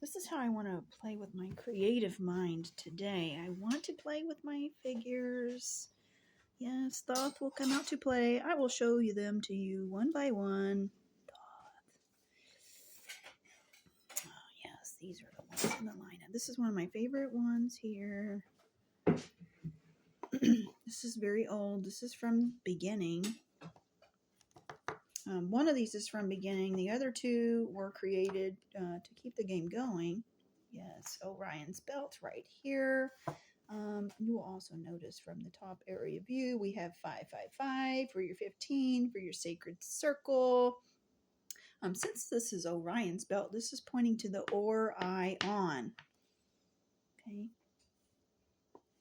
this is how I want to play with my creative mind today. I want to play with my figures. Yes, Thoth will come out to play. I will show you them to you one by one. Oh, yes, these are the ones in the lineup. This is one of my favorite ones here. This is very old. This is from beginning. One of these is from beginning. The other two were created to keep the game going. Yes, Orion's belt right here. You will also notice from the top area view, we have 555 for your 15 for your sacred circle. Since this is Orion's belt, this is pointing to the Orion. Okay.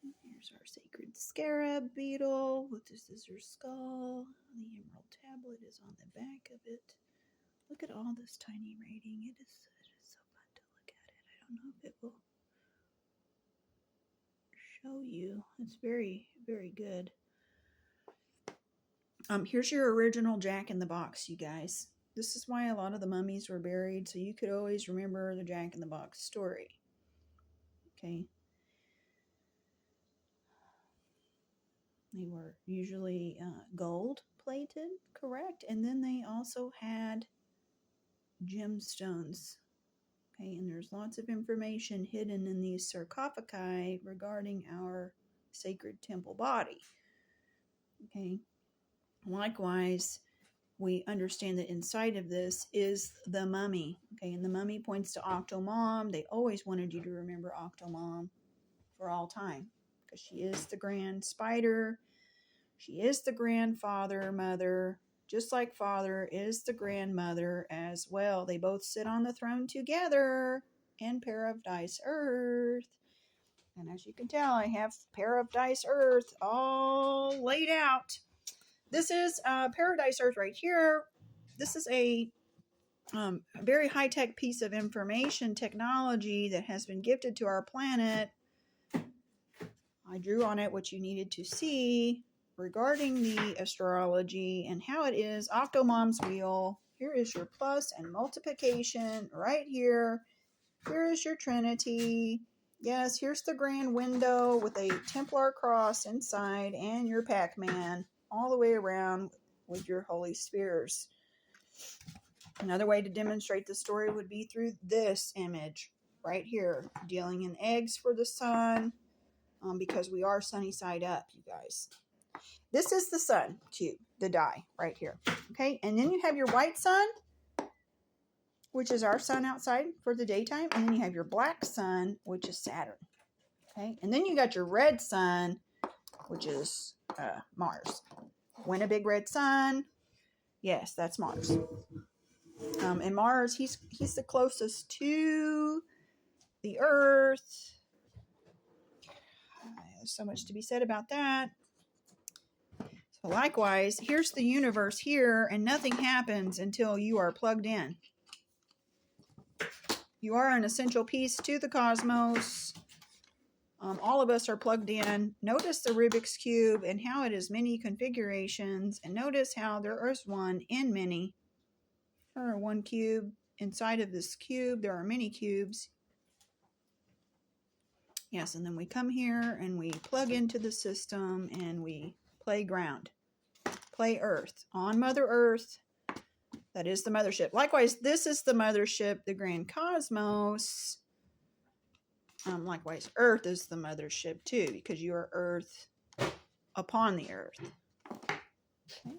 Here's our sacred scarab beetle with this is her skull. The emerald tablet is on the back of it. Look at all this tiny writing. It is so fun to look at it. I don't know if it will show you. It's very, very good. Here's your original Jack in the Box, you guys. This is why a lot of the mummies were buried, so you could always remember the Jack in the Box story. Okay. They were usually gold plated, correct? And then they also had gemstones. Okay, and there's lots of information hidden in these sarcophagi regarding our sacred temple body. Okay, likewise, we understand that inside of this is the mummy. Okay, and the mummy points to Octomom. They always wanted you to remember Octomom for all time because she is the grand spider. She is the grandfather, mother, just like father is the grandmother as well. They both sit on the throne together in Paradise Earth. And as you can tell, I have Paradise Earth all laid out. This is Paradise Earth right here. This is a very high-tech piece of information technology that has been gifted to our planet. I drew on it what you needed to see regarding the astrology and how it is Octomom's wheel. Here is your plus and multiplication right here. Here is your Trinity. Yes, here's the grand window with a Templar cross inside and your Pac-Man all the way around with your holy spheres. Another way to demonstrate the story would be through this image right here, dealing in eggs for the sun, because we are sunny side up, you guys. This is the sun cube, the die right here. Okay, and then you have your white sun, which is our sun outside for the daytime, and then you have your black sun, which is Saturn. Okay, and then you got your red sun, which is Mars. When a big red sun, yes, that's Mars. And Mars, he's the closest to the Earth. There's so much to be said about that. So likewise, here's the universe here, and nothing happens until you are plugged in. You are an essential piece to the cosmos. All of us are plugged in. Notice the Rubik's Cube and how it is many configurations, and notice how there is one in many. There are one cube. Inside of this cube, there are many cubes. Yes, and then we come here and we plug into the system and we play ground. Play Earth. On Mother Earth, that is the mothership. Likewise, this is the mothership, the Grand Cosmos. Likewise, Earth is the mothership too, because you are Earth upon the Earth. Okay.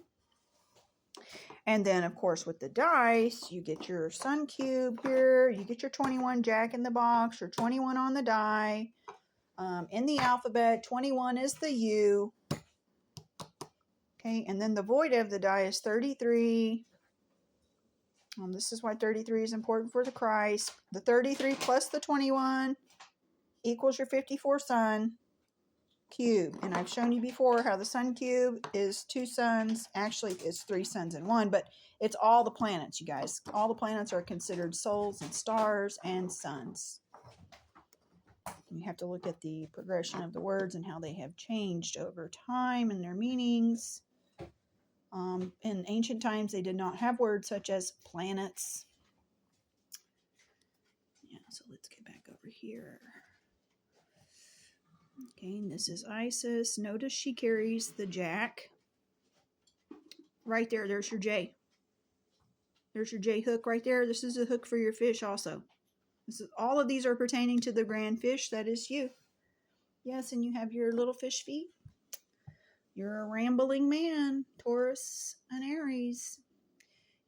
And then, of course, with the dice, you get your sun cube here. You get your 21 Jack in the Box, your 21 on the die. In the alphabet, 21 is the U. Okay, and then the void of the die is 33. This is why 33 is important for the Christ. The 33 plus the 21 equals your 54 sun cube. And I've shown you before how the sun cube is 2 suns. Actually, it's 3 suns in one, but it's all the planets, you guys. All the planets are considered souls and stars and suns. You have to look at the progression of the words and how they have changed over time and their meanings. In ancient times, they did not have words such as planets. So let's get back over here. Okay, and this is Isis. Notice she carries the Jack. Right there, there's your J. There's your J hook right there. This is a hook for your fish also. All of these are pertaining to the grand fish that is you. Yes, and you have your little fish feet. You're a rambling man, Taurus and Aries.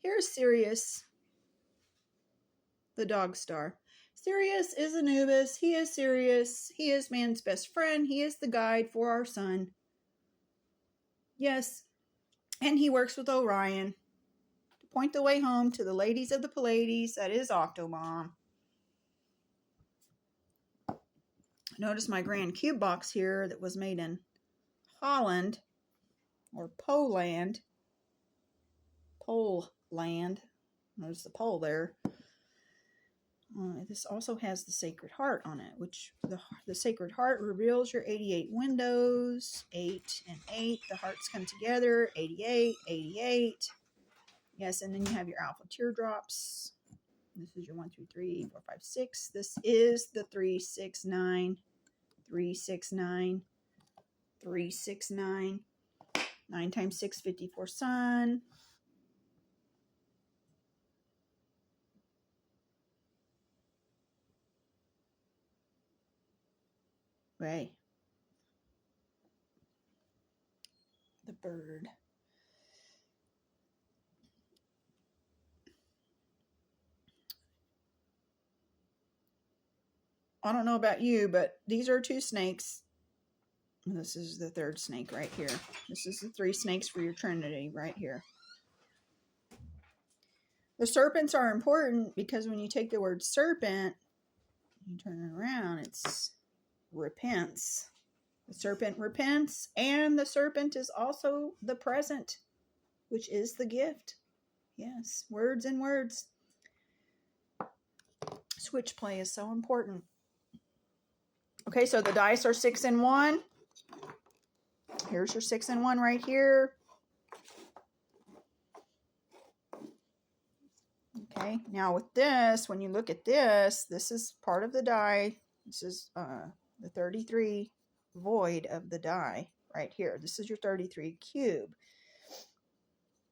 Here's Sirius, the dog star. Sirius is Anubis. He is Sirius. He is man's best friend. He is the guide for our sun. Yes, and he works with Orion to point the way home to the ladies of the Pleiades. That is Octomom. Notice my grand cube box here that was made in Holland or Poland. Poland. Notice the pole there. This also has the Sacred Heart on it, which the Sacred Heart reveals your 88 windows. 8 and 8. The hearts come together. 88, 88. Yes, and then you have your alpha teardrops. This is your 1, 2, 3, 4, 5, 6. This is the 369. 369. 369. 9 times 6, 54 sun. Right. The bird. I don't know about you, but these are 2 snakes. This is the 3rd snake right here. This is the 3 snakes for your trinity right here. The serpents are important because when you take the word serpent, you turn it around, it's repents. The serpent repents, and the serpent is also the present, which is the gift. Yes, words and words. Switch play is so important. Okay, so the dice are 6 and 1. Here's your 6 and 1 right here. Okay, now with this, when you look at this, this is part of the die. This is the 33 void of the die right here. This is your 33 cube.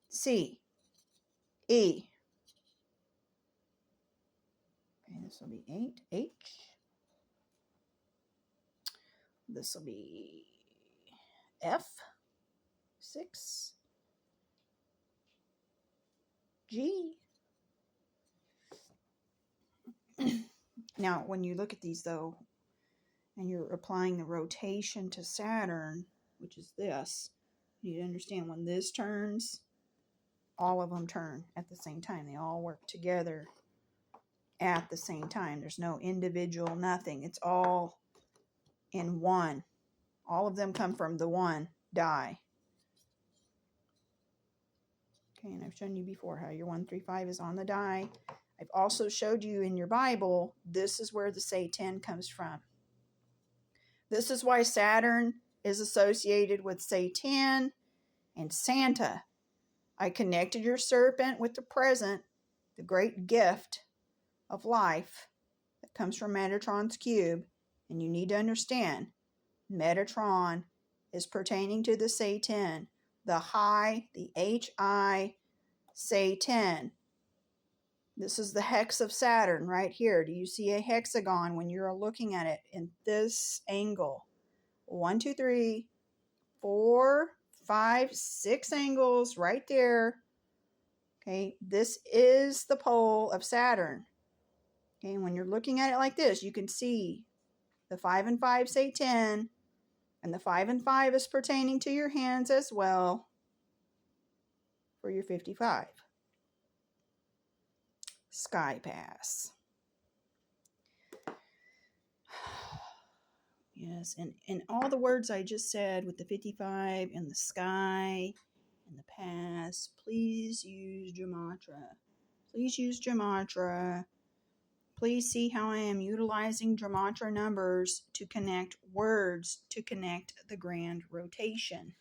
C, E. Okay, this will be 8, H. This will be F, 6, G. Now, when you look at these, though, and you're applying the rotation to Saturn, which is this, you need to understand when this turns, all of them turn at the same time. They all work together at the same time. There's no individual nothing. It's all in one. All of them come from the one die. Okay, and I've shown you before how your 135 is on the die. I've also showed you in your Bible, this is where the Satan comes from. This is why Saturn is associated with Satan and Santa. I connected your serpent with the present, the great gift of life that comes from Metatron's cube. And you need to understand, Metatron is pertaining to the Satan, the high, the H-I, Satan. This is the hex of Saturn right here. Do you see a hexagon when you're looking at it in this angle? 1, 2, 3, 4, 5, 6 angles right there. Okay, this is the pole of Saturn. Okay, when you're looking at it like this, you can see the 5 and 5 say 10, and the 5 and 5 is pertaining to your hands as well for your 55. Sky Pass. Yes, and all the words I just said with the 55 and the sky and the pass, please use gematria. Please use gematria. Please see how I am utilizing gematria numbers to connect words, to connect the grand rotation.